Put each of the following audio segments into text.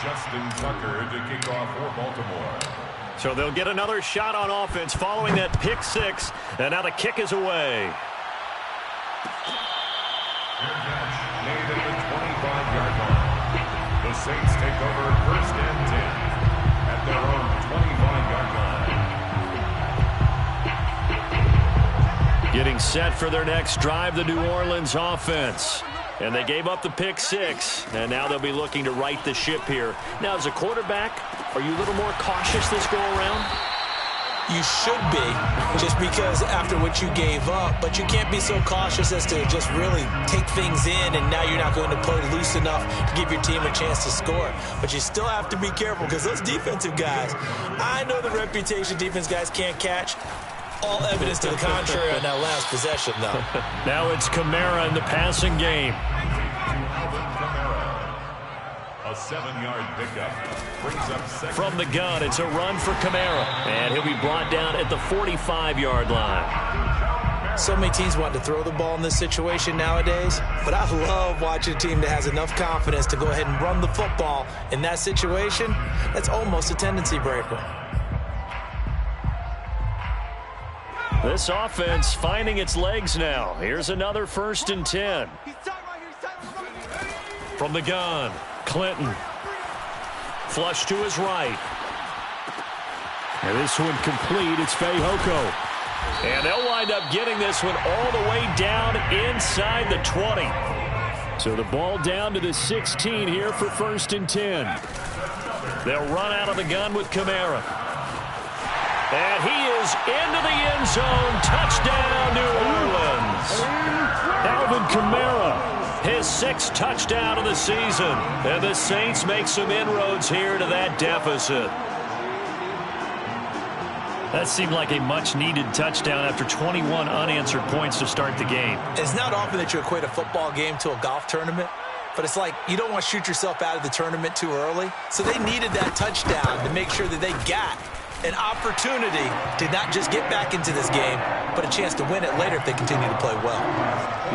Justin Tucker to kick off for Baltimore. So they'll get another shot on offense following that pick six, and now the kick is away. Fair catch made at the 25-yard line. The Saints take over 1st and 10 at their own 25-yard line. Getting set for their next drive, the New Orleans offense. And they gave up the pick six, and now they'll be looking to right the ship here. Now, as a quarterback, are you a little more cautious this go-around? You should be, just because after what you gave up, but you can't be so cautious as to just really take things in, and now you're not going to play loose enough to give your team a chance to score. But you still have to be careful, because those defensive guys, I know the reputation defense guys can't catch. All evidence to the contrary on that last possession, though. Now it's Kamara in the passing game. A 7-yard pickup brings up second. From the gun, it's a run for Kamara, and he'll be brought down at the 45-yard line. So many teams want to throw the ball in this situation nowadays, but I love watching a team that has enough confidence to go ahead and run the football in that situation. That's almost a tendency breaker. This offense finding its legs now. Here's another 1st and 10. From the gun, Clinton. Flush to his right. And this one complete. It's Fehoko. And they'll wind up getting this one all the way down inside the 20. So the ball down to the 16 here for 1st and 10. They'll run out of the gun with Kamara. And he is into the end zone. Touchdown, New Orleans. Alvin Kamara, his 6th touchdown of the season. And the Saints make some inroads here to that deficit. That seemed like a much-needed touchdown after 21 unanswered points to start the game. It's not often that you equate a football game to a golf tournament, but it's like you don't want to shoot yourself out of the tournament too early. So they needed that touchdown to make sure that they got an opportunity to not just get back into this game, but a chance to win it later if they continue to play well.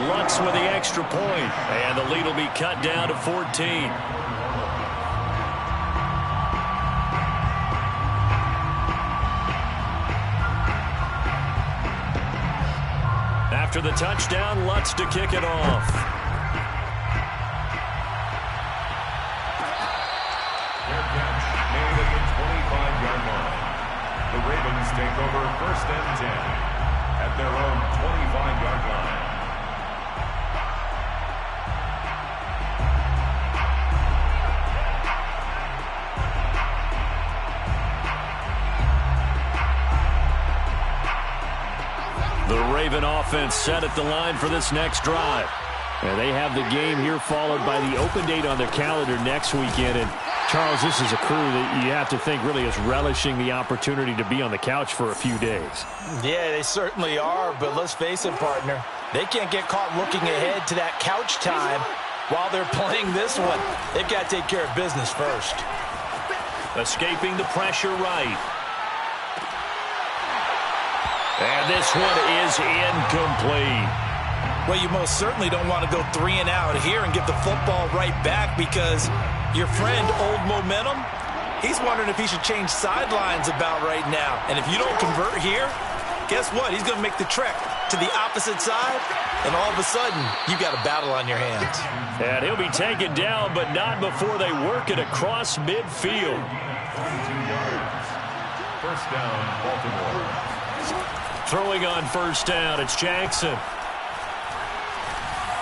Lutz with the extra point, and the lead will be cut down to 14. After the touchdown, Lutz to kick it off. Fair catch made at the 25-yard line. The Ravens take over 1st and 10 at their own 25-yard line. The Raven offense set at the line for this next drive. And they have the game here followed by the open date on their calendar next weekend. And Charles, this is a crew that you have to think really is relishing the opportunity to be on the couch for a few days. Yeah, they certainly are, but let's face it, partner. They can't get caught looking ahead to that couch time while they're playing this one. They've got to take care of business first. Escaping the pressure right. And this one is incomplete. Well, you most certainly don't want to go 3 and out here and give the football right back, because your friend, Old Momentum, he's wondering if he should change sidelines about right now. And if you don't convert here, guess what? He's going to make the trek to the opposite side, and all of a sudden, you got a battle on your hands. And he'll be taken down, but not before they work it across midfield. 22 yards. 1st down, Baltimore. Throwing on 1st down, it's Jackson.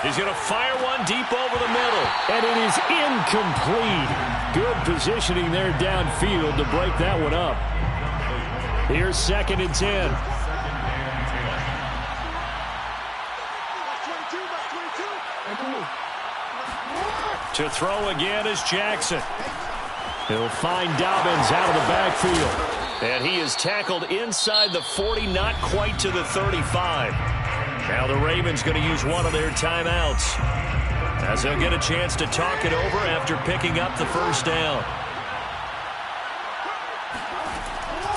He's going to fire one deep over the middle. And it is incomplete. Good positioning there downfield to break that one up. Here's 2nd and 10. To throw again is Jackson. He'll find Dobbins out of the backfield. And he is tackled inside the 40, not quite to the 35. Now the Ravens going to use one of their timeouts, as they'll get a chance to talk it over after picking up the 1st down.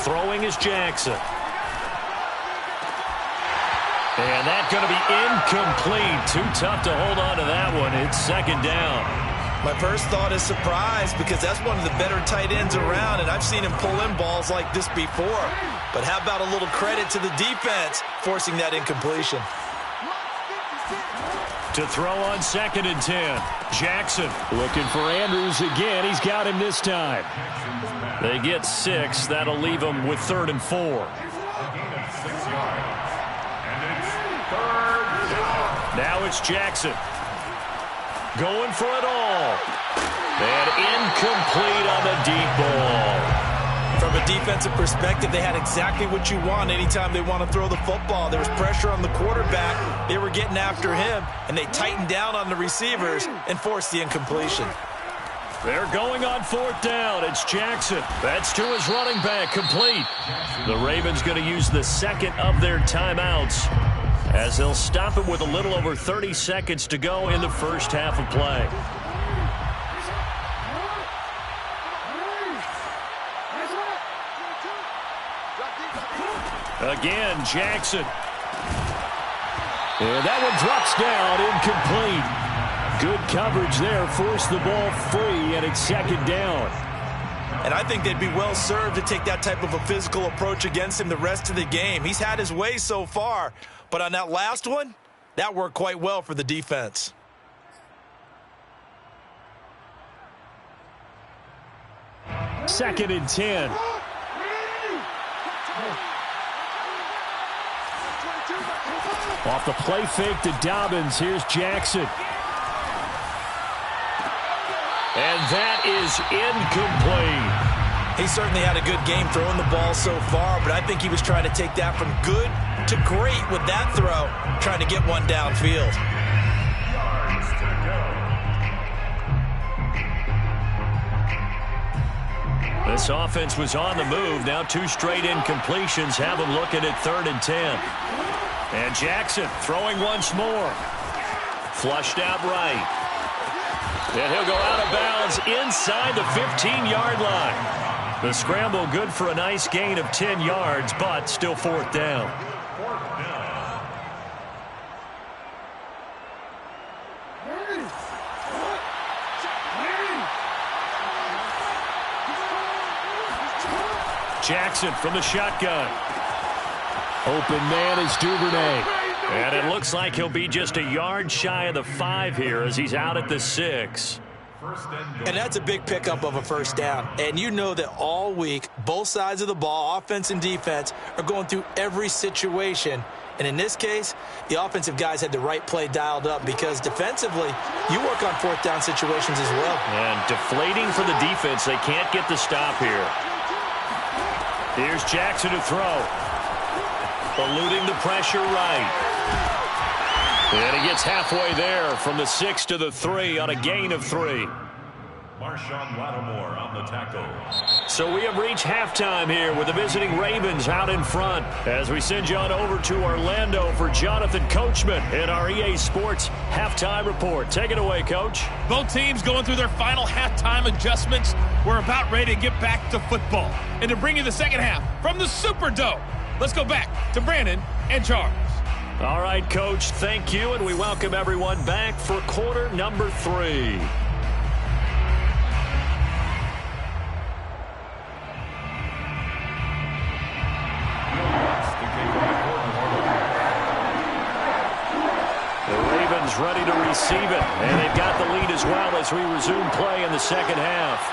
Throwing is Jackson. And that's going to be incomplete. Too tough to hold on to that one. It's 2nd down. My first thought is surprise, because that's one of the better tight ends around, and I've seen him pull in balls like this before. But how about a little credit to the defense forcing that incompletion? To throw on 2nd and 10. Jackson looking for Andrews again. He's got him this time. They get 6. That'll leave them with 3rd and 4. A gain of 6 yards. And it's 3rd down. Now it's Jackson. Going for it all. And incomplete on the deep ball. From a defensive perspective, they had exactly what you want anytime they want to throw the football. There was pressure on the quarterback. They were getting after him, and they tightened down on the receivers and forced the incompletion. They're going on 4th down. It's Jackson. That's to his running back, complete. The Ravens going to use the 2nd of their timeouts as they'll stop it with a little over 30 seconds to go in the first half of play. Again, Jackson. And that one drops down, incomplete. Good coverage there, forced the ball free, and it's 2nd down. And I think they'd be well served to take that type of a physical approach against him the rest of the game. He's had his way so far, but on that last one, that worked quite well for the defense. Second and 10. Off the play fake to Dobbins. Here's Jackson. And that is incomplete. He certainly had a good game throwing the ball so far, but I think he was trying to take that from good to great with that throw, trying to get one downfield. Yards to go. This offense was on the move. Now 2 straight incompletions have them looking at 3rd and 10. And Jackson throwing once more. Flushed out right. And he'll go out of bounds inside the 15-yard line. The scramble good for a nice gain of 10 yards, but still 4th down. 4th down. Jackson from the shotgun. Open man is Duvernay. And it looks like he'll be just a yard shy of the 5 here as he's out at the 6. And that's a big pickup of a first down. And you know that all week, both sides of the ball, offense and defense, are going through every situation. And in this case, the offensive guys had the right play dialed up, because defensively, you work on 4th down situations as well. And deflating for the defense. They can't get the stop here. Here's Jackson to throw. Eluding the pressure right. And he gets halfway there from the 6 to the 3 on a gain of 3. Marshawn Lattimore on the tackle. So we have reached halftime here with the visiting Ravens out in front as we send you on over to Orlando for Jonathan Coachman in our EA Sports Halftime Report. Take it away, Coach. Both teams going through their final halftime adjustments. We're about ready to get back to football. And to bring you the second half from the Superdome, let's go back to Brandon and Charles. All right, Coach, thank you, and we welcome everyone back for quarter number 3. The Ravens ready to receive it, and they've got the lead as well as we resume play in the second half.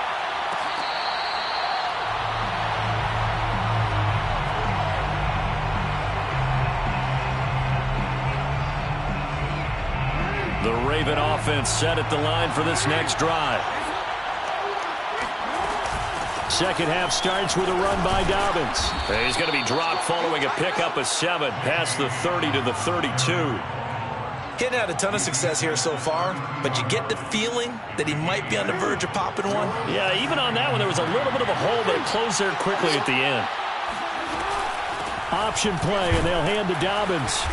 The Raven offense set at the line for this next drive. Second half starts with a run by Dobbins. He's going to be dropped following a pickup of 7 past the 30 to the 32. He hadn't had a ton of success here so far, but you get the feeling that he might be on the verge of popping one. Yeah, even on that one, there was a little bit of a hole, but it closed there quickly at the end. Option play, and they'll hand to Dobbins.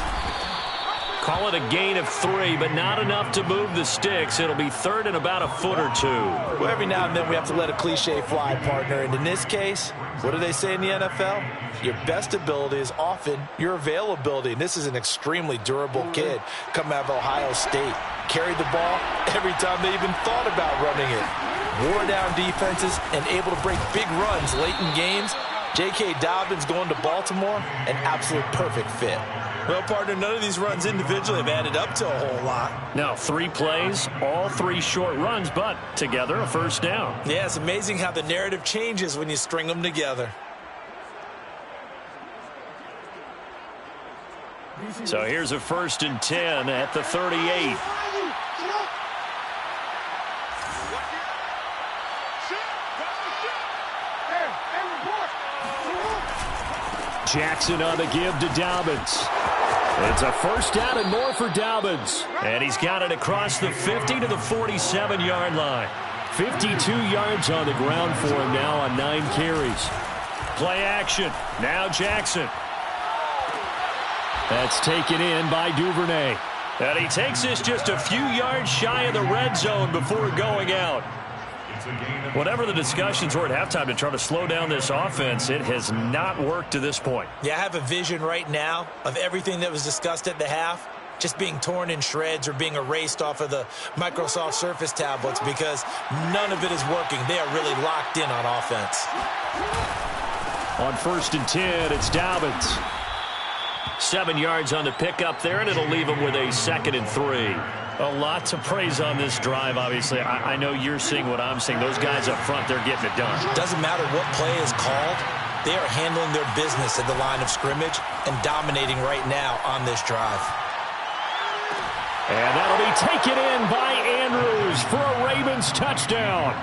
Call it a gain of 3, but not enough to move the sticks. It'll be 3rd and about a foot or 2. Well, every now and then we have to let a cliche fly, partner. And in this case, what do they say in the NFL? Your best ability is often your availability. And this is an extremely durable kid coming out of Ohio State. carried the ball every time they even thought about running it. Wore down defenses and able to break big runs late in games. J.K. Dobbins going to Baltimore, an absolute perfect fit. Well, partner, none of these runs individually have added up to a whole lot. Now, 3 plays, all 3 short runs, but together a first down. Yeah, it's amazing how the narrative changes when you string them together. So here's a 1st and 10 at the 38. Jackson on the give to Dobbins. It's a first down and more for Dobbins. And he's got it across the 50 to the 47-yard line. 52 yards on the ground for him now on 9 carries. Play action. Now Jackson. That's taken in by Duvernay. And he takes this just a few yards shy of the red zone before going out. Whatever the discussions were at halftime to try to slow down this offense, it has not worked to this point. Yeah, I have a vision right now of everything that was discussed at the half just being torn in shreds or being erased off of the Microsoft Surface tablets because none of it is working. They are really locked in on offense. On 1st and 10, it's Dobbins. 7 yards on the pickup there, and it'll leave him with a 2nd and 3. A lot to praise on this drive, obviously. I know you're seeing what I'm seeing. Those guys up front, they're getting it done. Doesn't matter what play is called. They are handling their business at the line of scrimmage and dominating right now on this drive. And that'll be taken in by Andrews for a Ravens touchdown.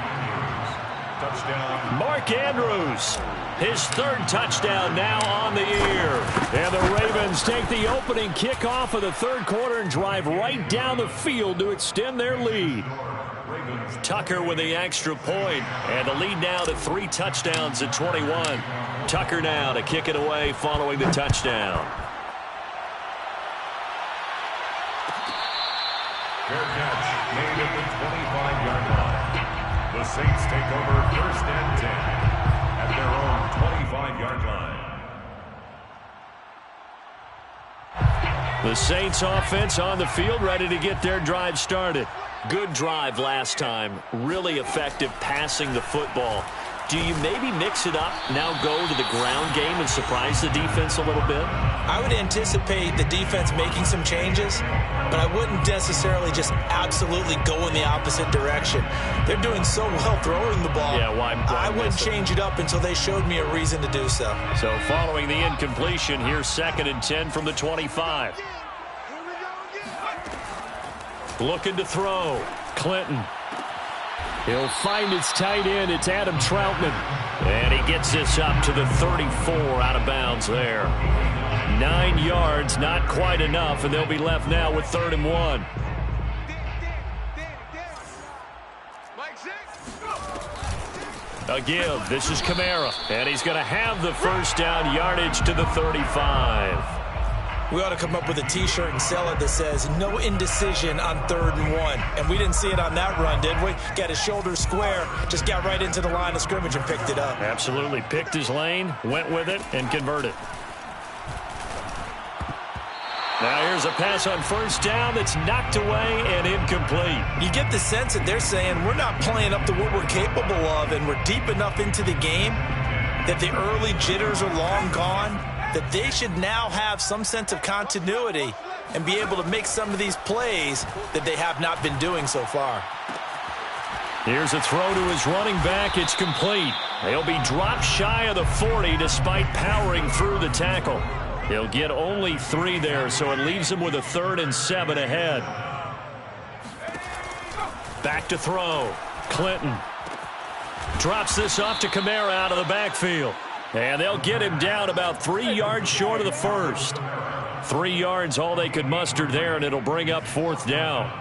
Touchdown. Mark Andrews, his 3rd touchdown now on the year. And the Ravens take the opening kickoff of the 3rd quarter and drive right down the field to extend their lead. Tucker with the extra point, and the lead now to 3 touchdowns at 21. Tucker now to kick it away following the touchdown. Fair catch made at the 25-yard line. The Saints take over 1st and 10 at their own 25-yard line. The Saints offense on the field, ready to get their drive started. Good drive last time. Really effective passing the football. Do you maybe mix it up, now go to the ground game and surprise the defense a little bit? I would anticipate the defense making some changes, but I wouldn't necessarily just absolutely go in the opposite direction. They're doing so well throwing the ball. Yeah, why I wouldn't change it up until they showed me a reason to do so. So following the incompletion, here's 2nd and 10 from the 25. Looking to throw. Clinton. He'll find his tight end. It's Adam Troutman. And he gets this up to the 34 out of bounds there. 9 yards, not quite enough, and they'll be left now with 3rd and 1. A give. This is Kamara. And he's going to have the first down, yardage to the 35. We ought to come up with a T-shirt and sell it that says, no indecision on 3rd and 1. And we didn't see it on that run, did we? Got his shoulders square, just got right into the line of scrimmage and picked it up. Absolutely. Picked his lane, went with it, and converted. Now here's a pass on 1st down that's knocked away and incomplete. You get the sense that they're saying we're not playing up to what we're capable of, and we're deep enough into the game that the early jitters are long gone, that they should now have some sense of continuity and be able to make some of these plays that they have not been doing so far. Here's a throw to his running back. It's complete. He'll be dropped shy of the 40 despite powering through the tackle. He'll get only 3 there, so it leaves him with a 3rd and 7 ahead. Back to throw. Clinton drops this off to Kamara out of the backfield. And they'll get him down about 3 yards short of the 1st. 3 yards, all they could muster there, and it'll bring up 4th down.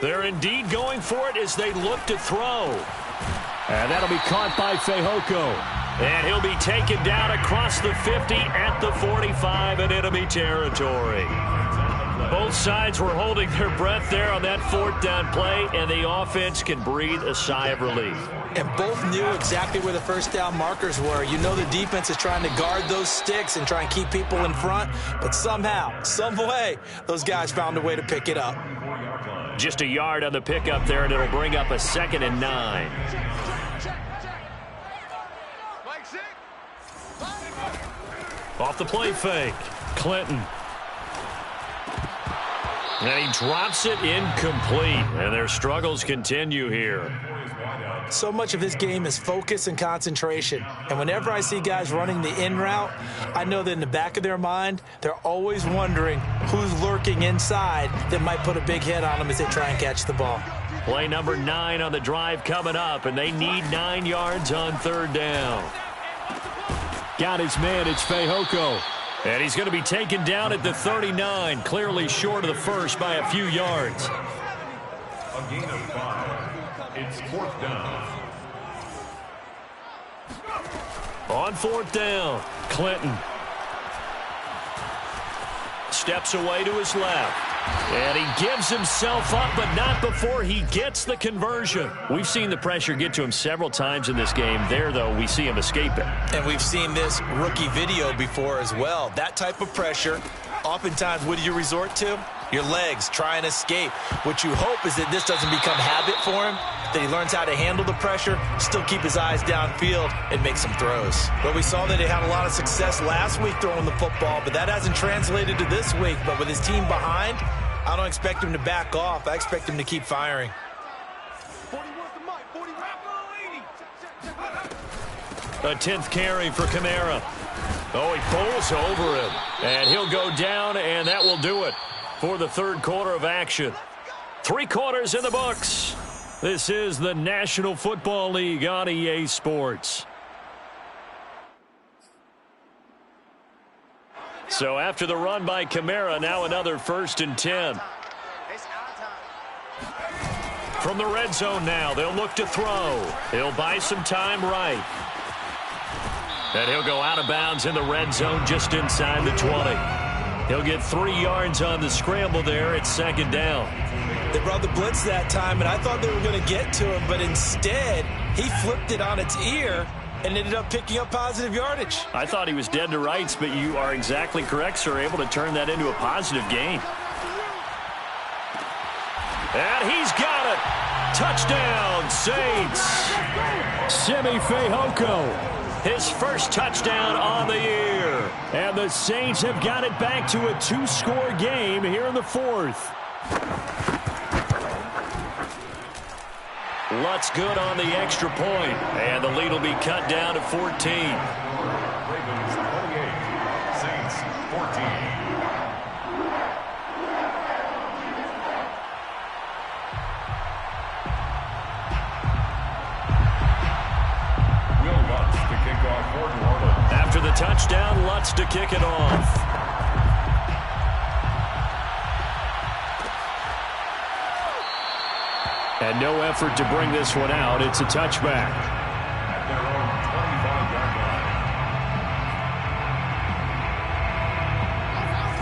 They're indeed going for it as they look to throw. And that'll be caught by Fehoko. And he'll be taken down across the 50 at the 45 in enemy territory. Both sides were holding their breath there on that fourth down play, and the offense can breathe a sigh of relief. And both knew exactly where the first down markers were. You know the defense is trying to guard those sticks and try and keep people in front, but somehow, some way, those guys found a way to pick it up. Just a yard on the pickup there, and it'll bring up a 2nd and 9. Off the play fake, Clinton. And he drops it incomplete, and their struggles continue here. So much of this game is focus and concentration. And whenever I see guys running the in route, I know that in the back of their mind, they're always wondering who's lurking inside that might put a big hit on them as they try and catch the ball. Play number 9 on the drive coming up, and they need 9 yards on 3rd down. Got his man, it's Fehoko. And he's going to be taken down at the 39, clearly short of the first by a few yards. A gain of 5. It's 4th down. On 4th down, Clinton steps away to his left. And he gives himself up, but not before he gets the conversion. We've seen the pressure get to him several times in this game. There, though, we see him escape it. And we've seen this rookie video before as well. That type of pressure, oftentimes, what do you resort to? Your legs, try and escape. What you hope is that this doesn't become habit for him, that he learns how to handle the pressure, still keep his eyes downfield, and make some throws. Well, we saw that he had a lot of success last week throwing the football, but that hasn't translated to this week. But with his team behind, I don't expect him to back off. I expect him to keep firing. A 10th carry for Kamara. Oh, he pulls over him, and he'll go down, and that will do it for the 3rd quarter of action. 3 quarters in the books. This is the National Football League on EA Sports. So after the run by Kamara, now another 1st and 10. From the red zone now, they'll look to throw. He'll buy some time right. And he'll go out of bounds in the red zone just inside the 20. He'll get 3 yards on the scramble there at 2nd down. They brought the blitz that time, and I thought they were going to get to him, but instead, he flipped it on its ear and ended up picking up positive yardage. I thought he was dead to rights, but you are exactly correct, sir, able to turn that into a positive gain. And he's got it. Touchdown, Saints. Simi Fehoko. His first touchdown on the year. And the Saints have got it back to a 2-score game here in the 4th. Lutz good on the extra point. And the lead will be cut down to 14. Ravens 28, Saints 14. After the touchdown, Lutz to kick it off. And no effort to bring this one out. It's a touchback. At their own 25-yard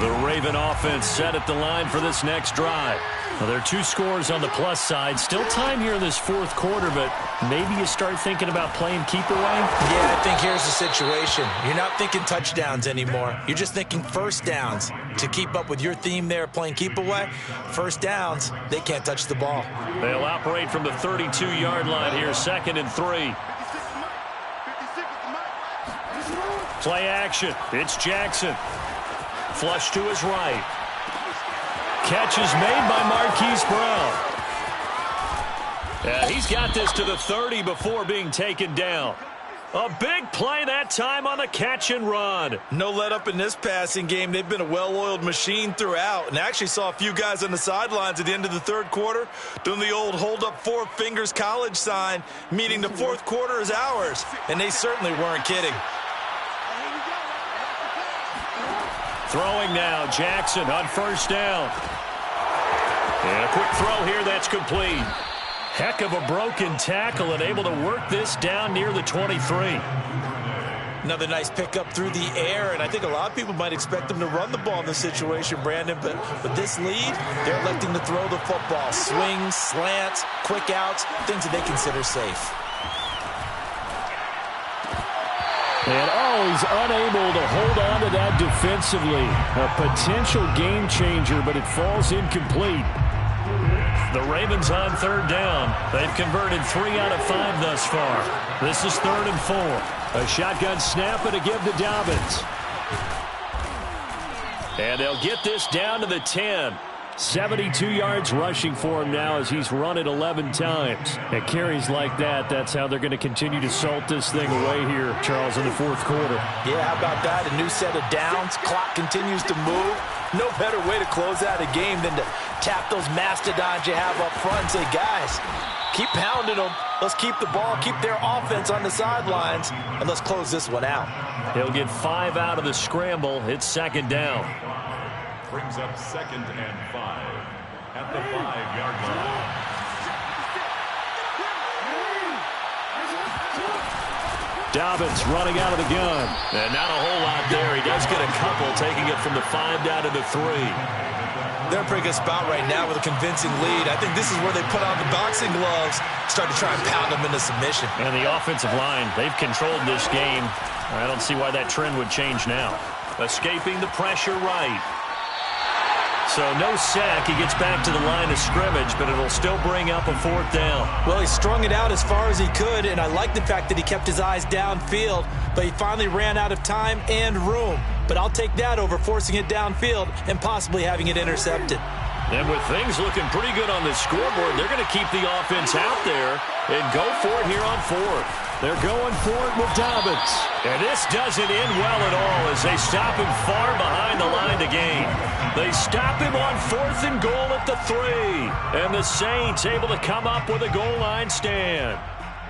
line. The Raven offense set at the line for this next drive. Now, there are 2 scores on the plus side. Still time here in this 4th quarter, but maybe you start thinking about playing keep away? Yeah, I think here's the situation. You're not thinking touchdowns anymore. You're just thinking first downs. To keep up with your theme there, playing keep away, first downs, they can't touch the ball. They'll operate from the 32-yard line here, 2nd and 3. Play action. It's Jackson. Flush to his right. Catch is made by Marquise Brown. He's got this to the 30 before being taken down. A big play that time on the catch and run. No let up in this passing game. They've been a well-oiled machine throughout. And I actually saw a few guys on the sidelines at the end of the 3rd quarter doing the old hold up 4 fingers college sign, meaning the 4th quarter is ours. And they certainly weren't kidding. Throwing now, Jackson on 1st down. And a quick throw here that's complete. Heck of a broken tackle and able to work this down near the 23. Another nice pickup through the air, and I think a lot of people might expect them to run the ball in this situation, Brandon, but with this lead, they're electing to throw the football. Swings, slants, quick outs, things that they consider safe. And he's unable to hold on to that defensively. A potential game changer, but it falls incomplete. The Ravens on third down. They've converted 3 out of 5 thus far. This is 3rd and 4. A shotgun snap and a give to Dobbins. And they'll get this down to the 10. 72 yards rushing for him now as he's run it 11 times. At carries like that, that's how they're going to continue to salt this thing away here, Charles, in the 4th quarter. Yeah, how about that? A new set of downs. Clock continues to move. No better way to close out a game than to tap those mastodons you have up front and say, guys, keep pounding them. Let's keep the ball, keep their offense on the sidelines, and let's close this one out. He'll get 5 out of the scramble. It's 2nd down. Brings up 2nd and 5 at the 5-yard line. Dobbins running out of the gun. And not a whole lot there. He does get a couple, taking it from the 5 down to the 3. They're in a pretty good spot right now with a convincing lead. I think this is where they put on the boxing gloves, start to try and pound them into submission. And the offensive line, they've controlled this game. I don't see why that trend would change now. Escaping the pressure right. So no sack. He gets back to the line of scrimmage, but it'll still bring up a 4th down. Well, he strung it out as far as he could, and I like the fact that he kept his eyes downfield, but he finally ran out of time and room. But I'll take that over forcing it downfield and possibly having it intercepted. And with things looking pretty good on the scoreboard, they're going to keep the offense out there and go for it here on 4th. They're going for it with Dobbins. And this doesn't end well at all as they stop him far behind the line to gain. They stop him on 4th and goal at the 3. And the Saints able to come up with a goal line stand.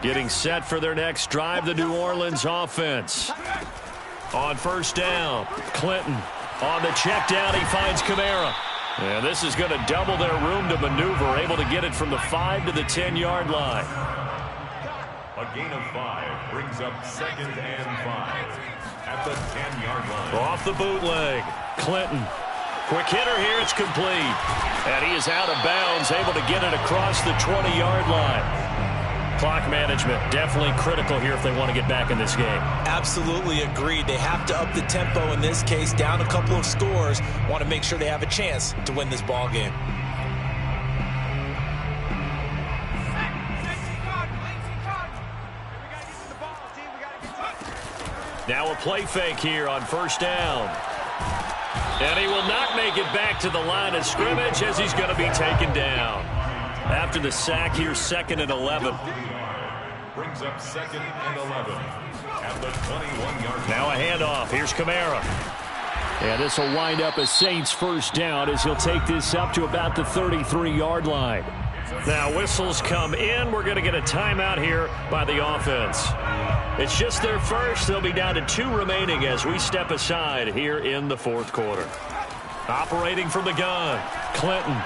Getting set for their next drive, the New Orleans offense. On 1st down, Clinton. On the check down, he finds Kamara. And this is going to double their room to maneuver, able to get it from the 5 to the 10-yard line. A gain of 5 brings up 2nd and 5 at the 10-yard line. Off the bootleg, Clinton. Quick hitter here, it's complete. And he is out of bounds, able to get it across the 20-yard line. Clock management, definitely critical here if they want to get back in this game. Absolutely agreed. They have to up the tempo in this case, down a couple of scores. Want to make sure they have a chance to win this ball game. Now a play fake here on 1st down. And he will not make it back to the line of scrimmage as he's going to be taken down. After the sack here, 2nd and 11. Brings up 2nd and 11 at the 21-yard line. Now a handoff. Here's Kamara. And this will wind up a Saints 1st down as he'll take this up to about the 33-yard line. Now whistles come in. We're going to get a timeout here by the offense. It's just their first. They'll be down to 2 remaining as we step aside here in the 4th quarter. Operating from the gun, Clinton.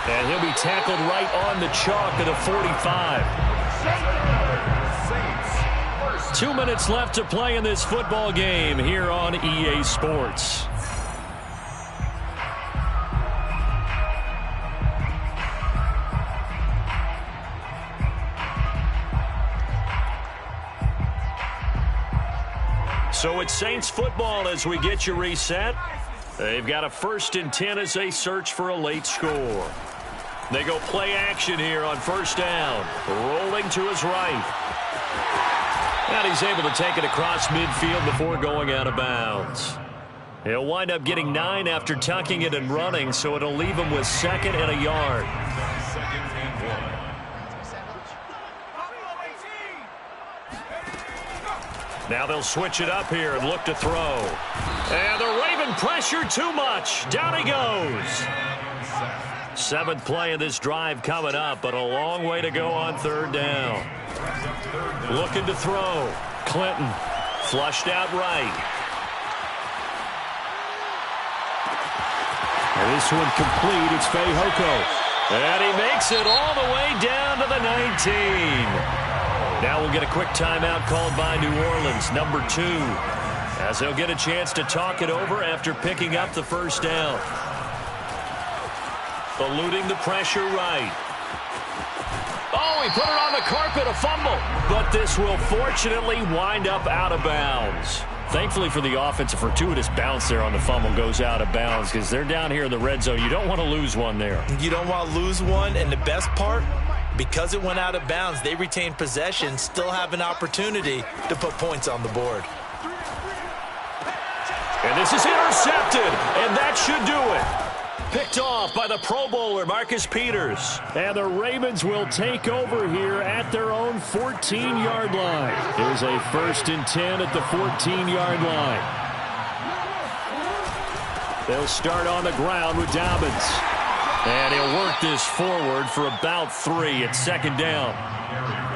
And he'll be tackled right on the chalk of the 45. 2 minutes left to play in this football game here on EA Sports. So it's Saints football as we get you reset. They've got a 1st and 10 as they search for a late score. They go play action here on 1st down. Rolling to his right. And he's able to take it across midfield before going out of bounds. He'll wind up getting 9 after tucking it and running, so it'll leave him with 2nd and a yard. 2nd and 1. Now they'll switch it up here and look to throw. And the Raven pressure too much. Down he goes. 7th play of this drive coming up, but a long way to go on 3rd down. Looking to throw. Clinton flushed out right. And this one complete. It's Fehoko. And he makes it all the way down to the 19. Now we'll get a quick timeout called by New Orleans, number 2, as they'll get a chance to talk it over after picking up the first down. Eluding the pressure right. Oh, he put it on the carpet, a fumble. But this will fortunately wind up out of bounds. Thankfully for the offense, a fortuitous bounce there on the fumble goes out of bounds because they're down here in the red zone. You don't want to lose one there. You don't want to lose one, and the best part, because it went out of bounds, they retain possession, still have an opportunity to put points on the board. And this is intercepted, and that should do it. Picked off by the Pro Bowler, Marcus Peters. And the Ravens will take over here at their own 14-yard line. Here's a 1st and 10 at the 14-yard line. They'll start on the ground with Dobbins. And he'll work this forward for about 3 at 2nd down.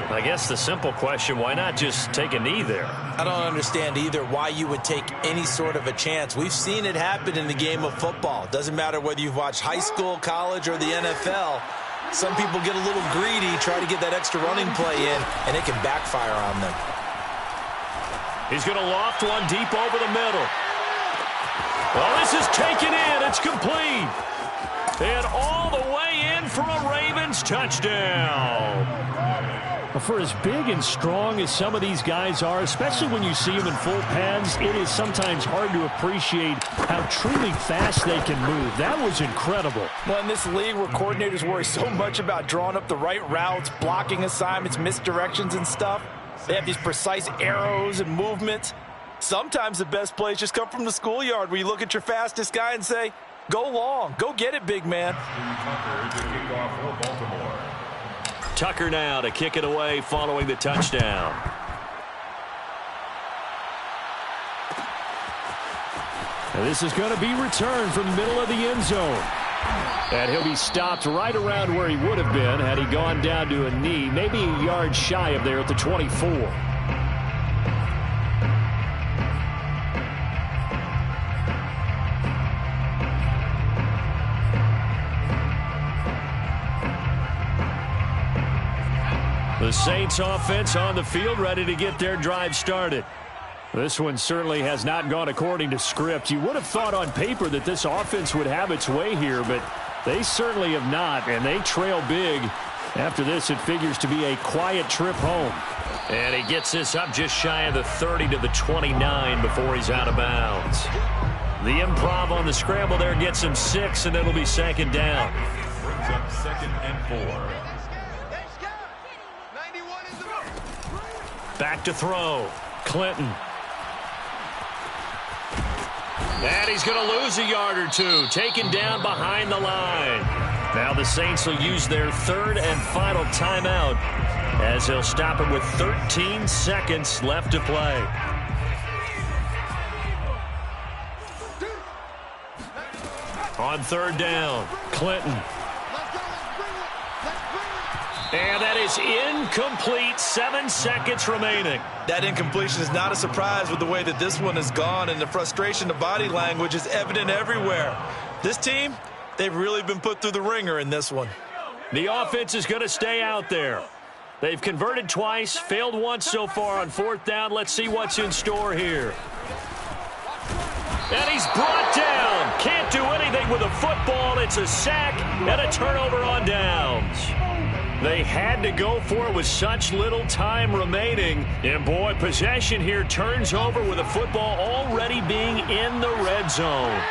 I guess the simple question, why not just take a knee there? I don't understand either why you would take any sort of a chance. We've seen it happen in the game of football. Doesn't matter whether you've watched high school, college, or the NFL. Some people get a little greedy, try to get that extra running play in, and it can backfire on them. He's going to loft one deep over the middle. Well, this is taken in. It's complete. And all the way in for a Ravens touchdown. For as big and strong as some of these guys are, especially when you see them in full pads, it is sometimes hard to appreciate how truly fast they can move. That was incredible. Well, in this league where coordinators worry so much about drawing up the right routes, blocking assignments, misdirections and stuff, they have these precise arrows and movements. Sometimes the best plays just come from the schoolyard where you look at your fastest guy and say, go long, go get it, big man. Tucker now to kick it away following the touchdown. And this is going to be returned from the middle of the end zone. And he'll be stopped right around where he would have been had he gone down to a knee, maybe a yard shy of there at the 24. The Saints offense on the field, ready to get their drive started. This one certainly has not gone according to script. You would have thought on paper that this offense would have its way here, but they certainly have not, and they trail big. After this, it figures to be a quiet trip home. And he gets this up just shy of the 30 to the 29 before he's out of bounds. The improv on the scramble there gets him 6, and it'll be 2nd down. Brings up 2nd and 4. Back to throw. Clinton. And he's going to lose a yard or 2. Taken down behind the line. Now the Saints will use their 3rd and final timeout as they'll stop it with 13 seconds left to play. On 3rd down, Clinton. And that is incomplete. 7 seconds remaining. That incompletion is not a surprise with the way that this one has gone, and the frustration, the body language is evident everywhere. This team, they've really been put through the ringer in this one. The offense is going to stay out there. They've converted twice, failed once so far on 4th down. Let's see what's in store here. And he's brought down. Can't do anything with a football. It's a sack and a turnover on downs. They had to go for it with such little time remaining. And, boy, possession here turns over with a football already being in the red zone.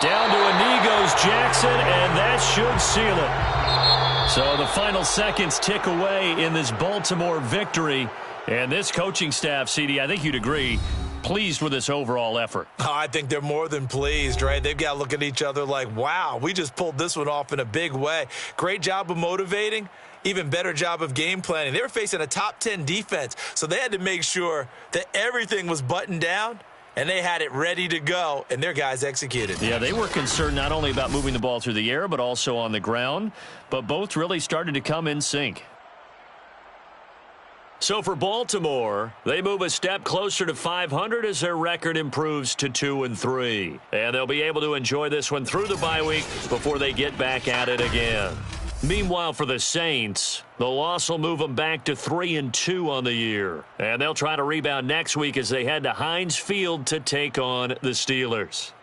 Down to a knee goes Jackson, and that should seal it. So the final seconds tick away in this Baltimore victory. And this coaching staff, CD, I think you'd agree, pleased with this overall effort. Oh, I think they're more than pleased, right? They've got to look at each other like, wow, we just pulled this one off in a big way. Great job of motivating, even better job of game planning. They were facing a top 10 defense, so they had to make sure that everything was buttoned down, and they had it ready to go, and their guys executed. Yeah, they were concerned not only about moving the ball through the air, but also on the ground, but both really started to come in sync. So for Baltimore, they move a step closer to 500 as their record improves to 2-3. And they'll be able to enjoy this one through the bye week before they get back at it again. Meanwhile, for the Saints, the loss will move them back to 3-2 on the year. And they'll try to rebound next week as they head to Heinz Field to take on the Steelers.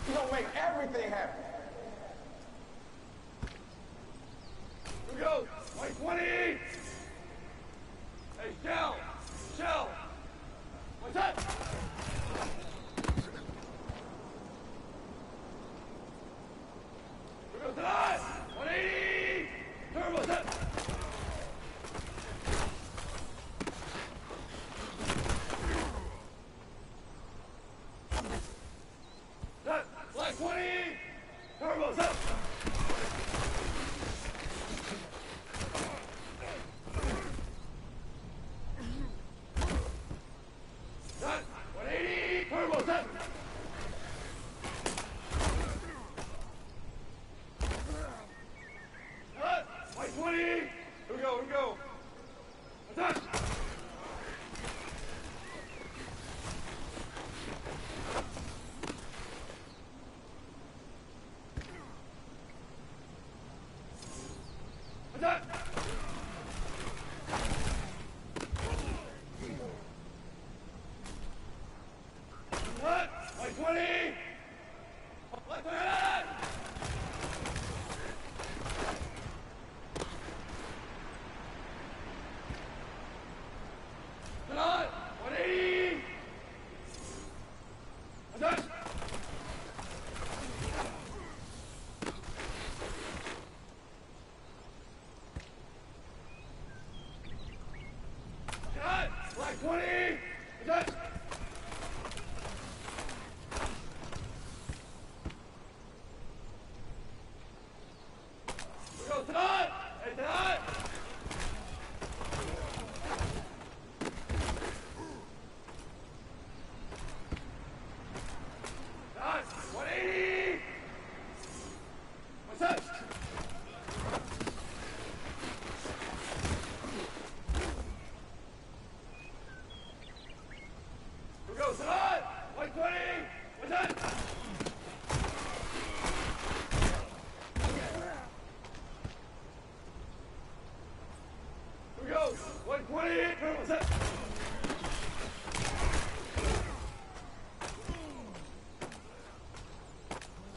You're gonna make everything happen. Here we go. White 20. Hey, Shell. Shell. What's up? Here we go tonight. 180. Turbo set. Black 20, turbos up. Done. 180, turbos up. Done. White 20. Here we go, here we go. Done. Done. Done. White 20. White 20. Done. 180. Done. Black 20! Done! We go tonight! Hey, tonight! Done! 180! What's up? Here we go, tonight! White 20! We're done! Here we go! White 20! Turbo set!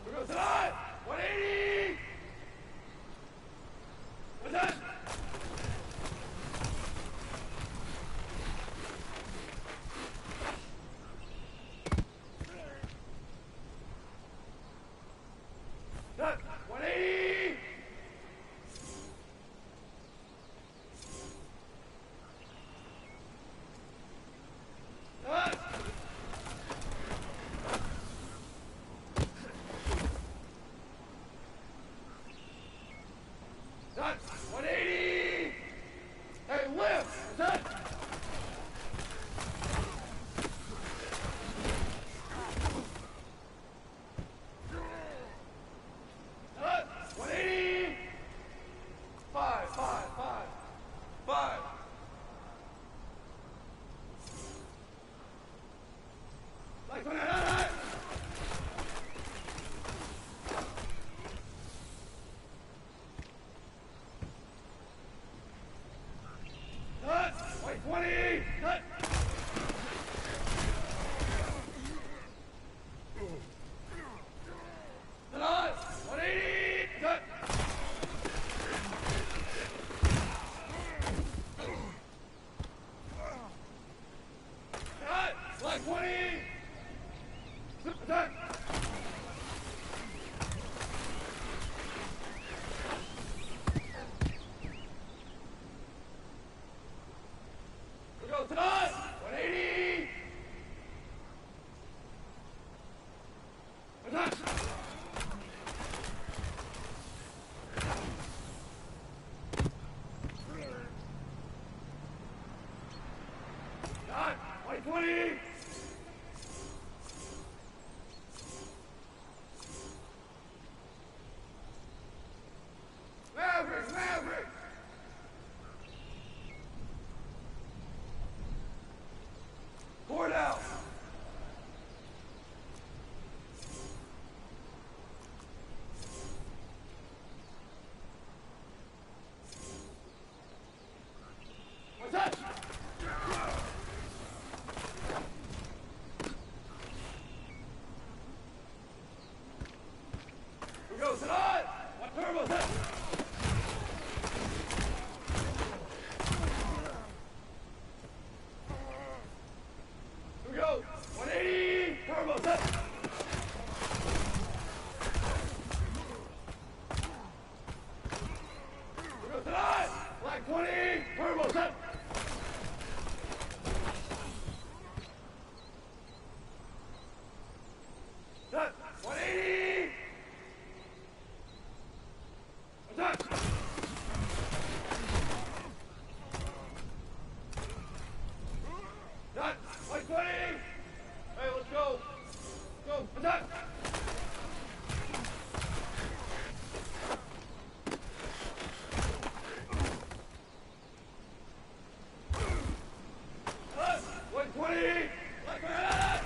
Here we go, tonight! 180! We're done! Done. 180! Done. Done. 180! Hey, lift! Done. Done. 180! 5, 5, 5, 5. Like 180! Done. White 20! Done. Done. 180! Done. Done. Black 20! Done. We go tonight! 180! We're done. Done. White 20! Maverick! Maverick! Pour it out! What's that? go, tonight! One turbo set! Here we go! 180! Turbo set! Here we go, tonight! Black 20! Turbo set! Set! 180! Attack! Set! 120! Hey, let's go! Go! Attack! Set! 120! Black man!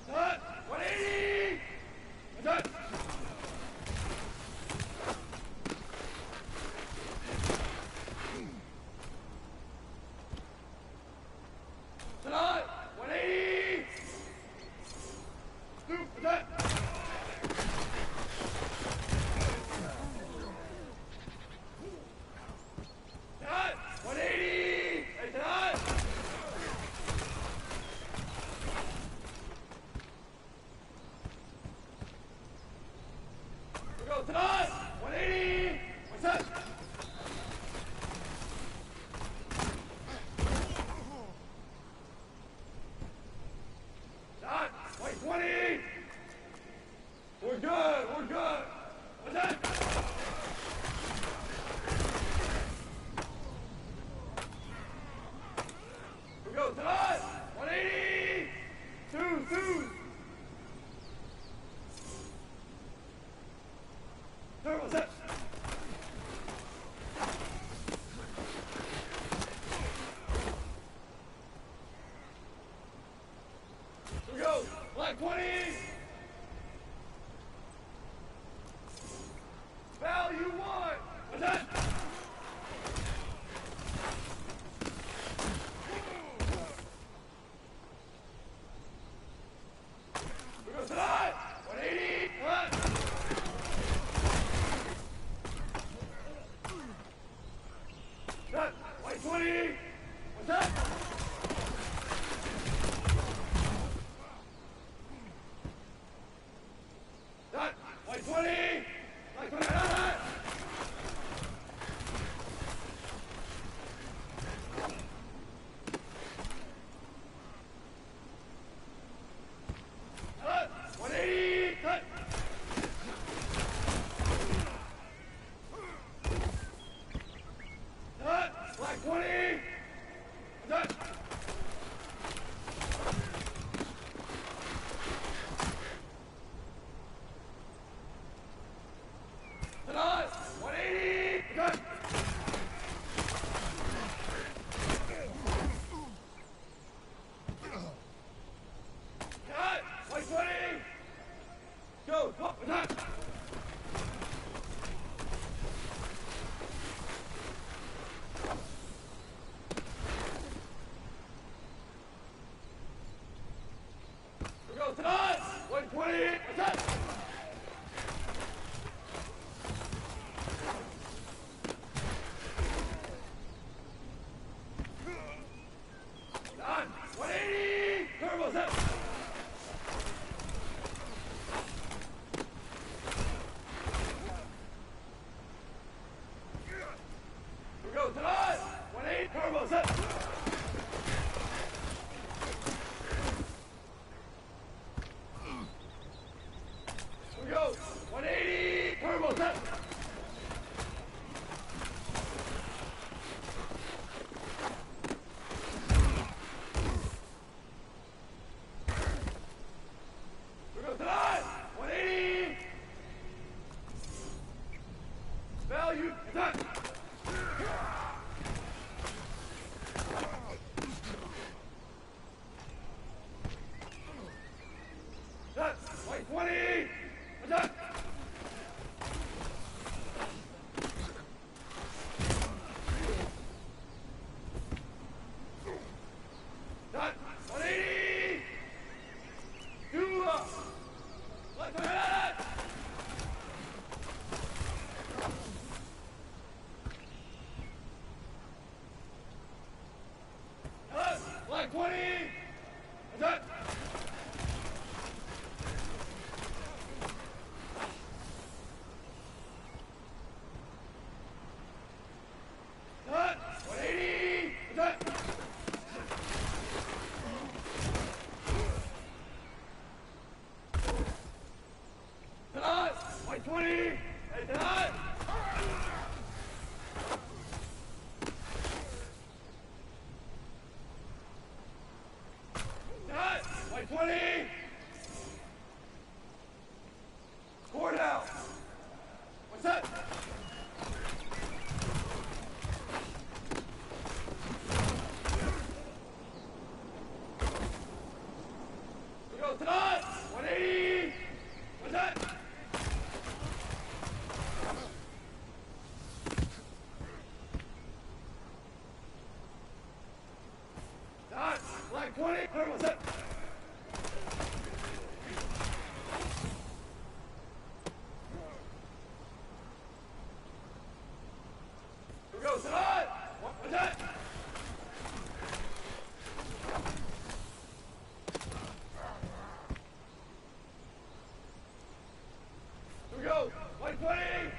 Set! 180! Attack! Tonight! 180! Scoop! Attack! Tonight! 180! Hey, tonight! Here we go, tonight! 180! What's that? Tonight! 120! We're good! We're good! What's that? Here we go, tonight! 180! Two! Turbo set! Here we go! Black 20! Value 1! Attack! Here we go, tonight! 180! Attack! Set! White 20! What's that? 20. Everyone set. Here we go. Sit on. One time. Here we go. 120.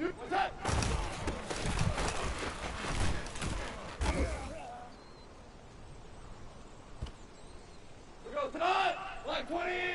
What's that? We go tonight, like 20.